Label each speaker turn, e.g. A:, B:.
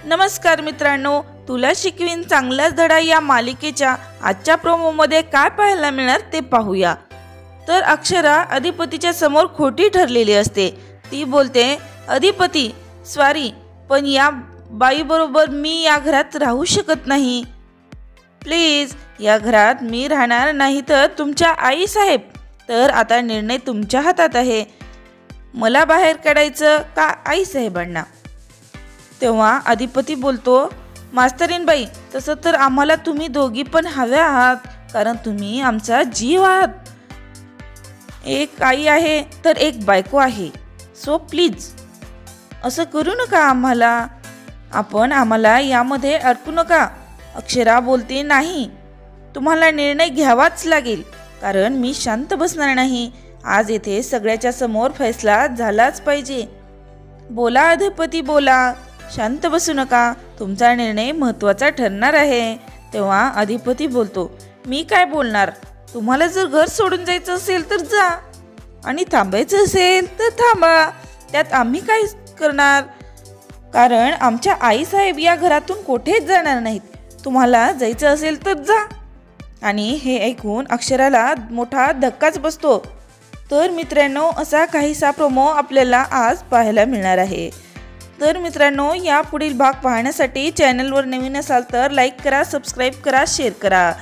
A: नमस्कार मित्रांनो, तुला शिकवीन चांगलाच धडा या मालिकेच्या आजच्या प्रोमोमध्ये काय पाहायला मिळणार ते पाहूया। तर अक्षरा अधिपतीच्या समोर खोटी ठरलेली असते। ती बोलते, अधिपती सॉरी, पण या बाईबरोबर मी या घरात राहू शकत नाही। प्लीज, या घरात मी राहणार नाही तर तुमच्या आई साहेब, तर आता निर्णय तुमच्या हातात आहे। मला बाहेर काढायचं का आई साहेबांना? तेव्हा अधिपती बोलतो, मास्तरीनबाई, तसं तर आम्हाला तुम्ही दोघी पण हव्या आहात, कारण तुम्ही आमचा जीव आहात। एक आई आहे तर एक बायको आहे, सो प्लीज असं करू नका आम्हाला यामध्ये अडकू नका। अक्षरा बोलते, नाही, तुम्हाला निर्णय घ्यावाच लागेल, कारण मी शांत बसणार नाही। आज येथे सगळ्याच्या समोर फैसला झालाच पाहिजे। बोला अधिपती बोला, शांत बसू नका, तुमचा निर्णय महत्त्वाचा ठरणार आहे। तेव्हा अधिपती बोलतो, मी काय बोलणार? तुम्हाला जर घर सोडून जायचं असेल तर जा, आणि थांबायचं असेल तर थांबा, त्यात आम्ही काय करणार? कारण आमच्या आईसाहेब या घरातून कुठेच जाणार नाहीत। तुम्हाला जायचं असेल तर जा। आणि हे ऐकून अक्षराला मोठा धक्काच बसतो। तर मित्रांनो, असा काहीसा प्रोमो आपल्याला आज पाहायला मिळणार आहे। तर मित्रांनो, या पुढील भाग पाहण्यासाठी चॅनलवर नवीन असाल तर लाईक करा, सबस्क्राईब करा, शेअर करा।